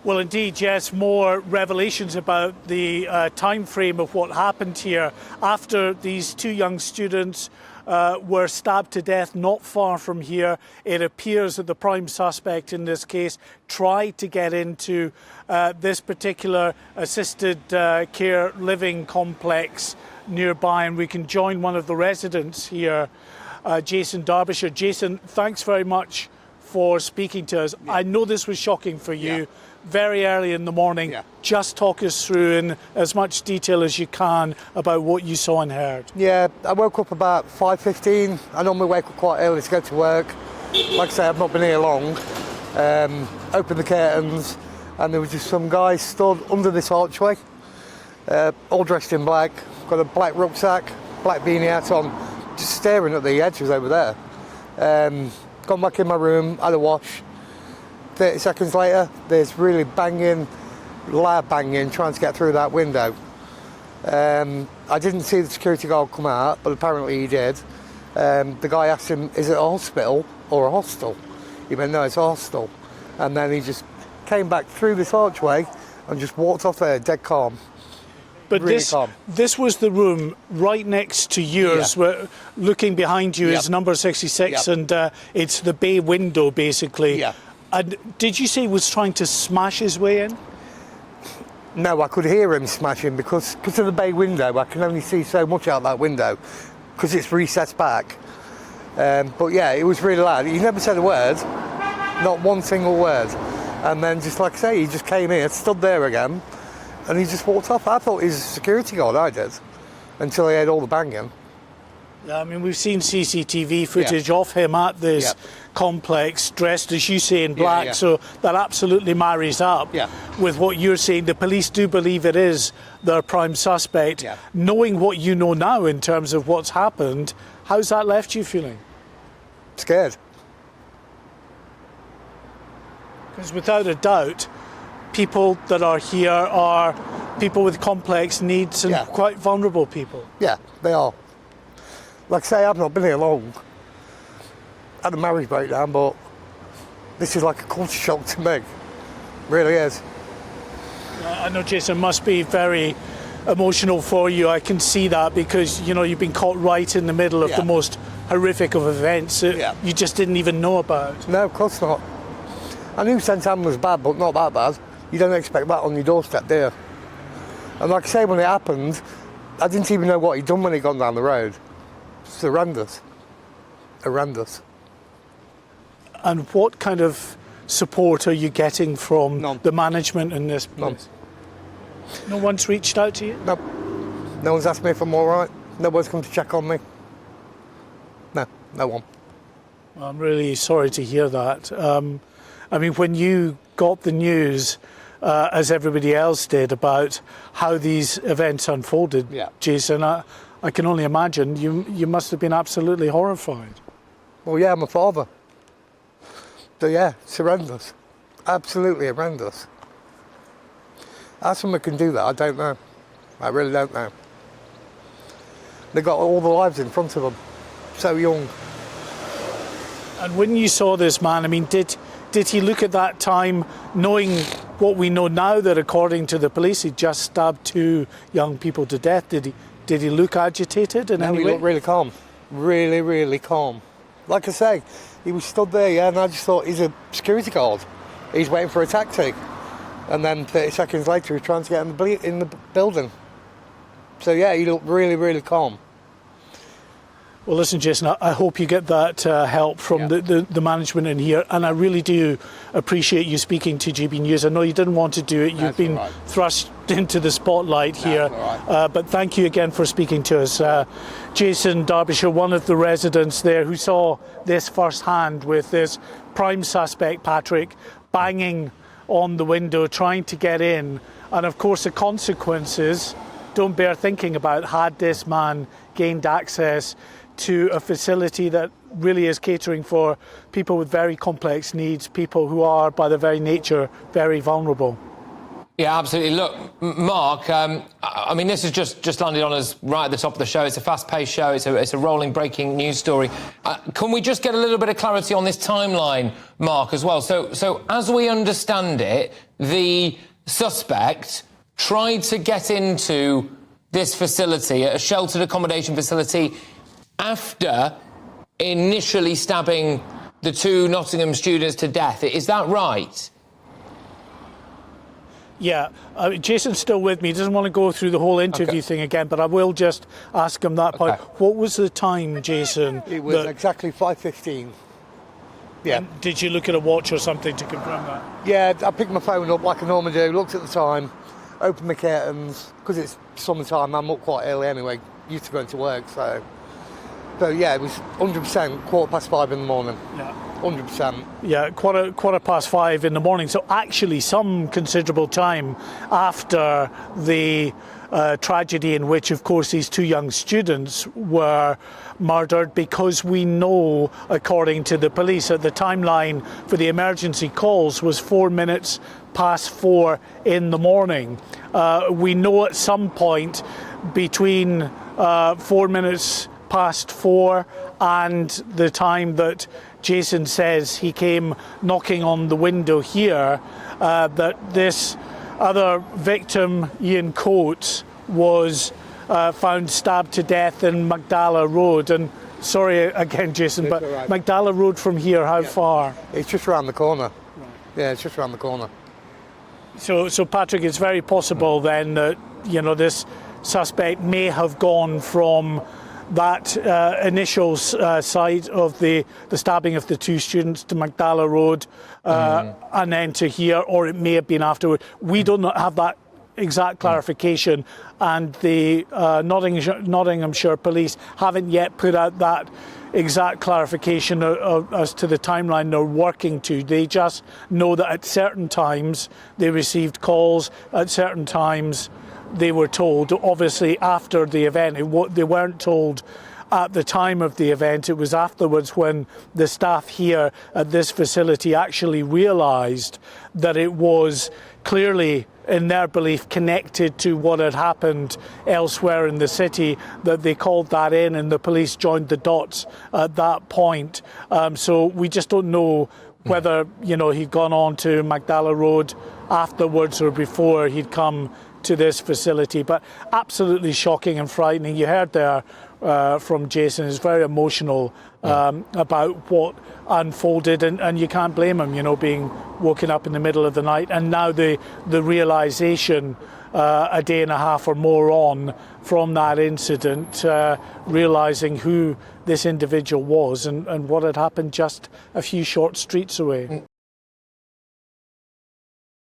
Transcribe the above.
Well, indeed, yes, more revelations about the time frame of what happened here after these two young students were stabbed to death not far from here. It appears that the prime suspect in this case tried to get into this particular assisted care living complex nearby, and we can join one of the residents here, Jason Derbyshire. Jason, thanks very much for speaking to us. Yeah. I know this was shocking for you. Yeah. Very early in the morning. Yeah. Just talk us through in as much detail as you can about what you saw and heard. Yeah, I woke up about 5:15. I normally wake up quite early to go to work. Like I say, I've not been here long. Opened the curtains and there was just some guy stood under this archway, all dressed in black, got a black rucksack, black beanie hat on, just staring at the edges over there. Gone back in my room, had a wash. 30 seconds later, there's really loud banging, trying to get through that window. I didn't see the security guard come out, but apparently he did. The guy asked him, is it a hospital or a hostel? He went, no, it's a hostel. And then he just came back through this archway and just walked off there, dead calm. But really calm. This was the room right next to yours, yeah. Where looking behind you is number 66, and it's the bay window, basically. Yeah. And did you say he was trying to smash his way in? No, I could hear him smashing because of the bay window. I can only see so much out that window because it's recessed back. But yeah, it was really loud. He never said a word, not one single word. And then, just like I say, he just came in, stood there again, and he just walked off. I thought he was a security guard, I did, until he heard all the banging. I mean, we've seen CCTV footage of him at this complex, dressed, as you say, in black, so that absolutely marries up with what you're saying. The police do believe it is their prime suspect. Yeah. Knowing what you know now in terms of what's happened, how's that left you feeling? Scared. Because without a doubt, people that are here are people with complex needs and quite vulnerable people. Yeah, they are. Like I say, I've not been here long. Had a marriage breakdown, but this is like a culture shock to me. It really is. I know, Jason, must be very emotional for you. I can see that because, you know, you've been caught right in the middle of the most horrific of events that you just didn't even know about. No, of course not. I knew St Anne was bad, but not that bad. You don't expect that on your doorstep, do you? And like I say, when it happened, I didn't even know what he'd done when he'd gone down the road. It's horrendous. Horrendous. And what kind of support are you getting from the management in this place? No one's reached out to you? No. No one's asked me if I'm all right. No one's come to check on me. No one. I'm really sorry to hear that. I mean, when you got the news, as everybody else did, about how these events unfolded, Jason, I can only imagine you must have been absolutely horrified. Well, yeah, I'm a father. So yeah, it's horrendous. Absolutely horrendous. How someone can do that, I don't know. I really don't know. They've got all the lives in front of them. So young. And when you saw this man, I mean, did he look at that time knowing what we know now, that according to the police he just stabbed two young people to death? Did he look agitated in any way? No, he looked really calm. Really, really calm. Like I say, he was stood there, and I just thought, he's a security guard. He's waiting for a taxi. And then 30 seconds later, he was trying to get in the building. So yeah, he looked really, really calm. Well, listen, Jason, I hope you get that help from the management in here, and I really do appreciate you speaking to GB News. I know you didn't want to do it. You've been thrust into the spotlight here, but thank you again for speaking to us. Jason Derbyshire, one of the residents there who saw this firsthand with this prime suspect, Patrick, banging on the window, trying to get in, and of course the consequences don't bear thinking about had this man gained access to a facility that really is catering for people with very complex needs, people who are, by their very nature, very vulnerable. Yeah, absolutely. Look, Mark, I mean, this has just landed on us right at the top of the show. It's a fast-paced show. It's a rolling, breaking news story. Can we just get a little bit of clarity on this timeline, Mark, as well? So as we understand it, the suspect tried to get into this facility, a sheltered accommodation facility, after initially stabbing the two Nottingham students to death. Is that right? Yeah, Jason's still with me. He doesn't want to go through the whole interview thing again, but I will just ask him that point. What was the time, Jason? It was exactly 5:15. Yeah. And did you look at a watch or something to confirm that? Yeah, I picked my phone up like I normally do, looked at the time, opened the curtains, because it's summertime, I'm up quite early anyway, used to going to work, so yeah, it was 100% 5:15 in the morning. Yeah. 100%. Yeah, quarter past 5 in the morning. So actually some considerable time after the tragedy in which, of course, these two young students were murdered, because we know, according to the police, that the timeline for the emergency calls was 4 minutes past 4 in the morning. We know at some point between 4 minutes past 4 and the time that Jason says he came knocking on the window here, that this other victim, Ian Coates, was found stabbed to death in Magdala Road. And sorry again, Jason, but right. Magdala Road from here, how far? It's just around the corner. Right. Yeah, it's just around the corner. So Patrick, it's very possible then that, you know, this suspect may have gone from that initial site of the stabbing of the two students to Magdala Road and then to here, or it may have been afterward. We don't have that exact clarification, and the Nottinghamshire police haven't yet put out that exact clarification as to the timeline they're working to. They just know that at certain times they received calls, at certain times they were told. Obviously after the event, they weren't told at the time of the event. It was afterwards when the staff here at this facility actually realised that it was clearly, in their belief, connected to what had happened elsewhere in the city, that they called that in, and the police joined the dots at that point. So we just don't know whether, you know, he'd gone on to Magdala Road afterwards or before he'd come to this facility. But absolutely shocking and frightening. You heard there from Jason, is very emotional about what unfolded, and you can't blame him, you know, being woken up in the middle of the night, and now the realisation a day and a half or more on from that incident, realising who this individual was and what had happened just a few short streets away.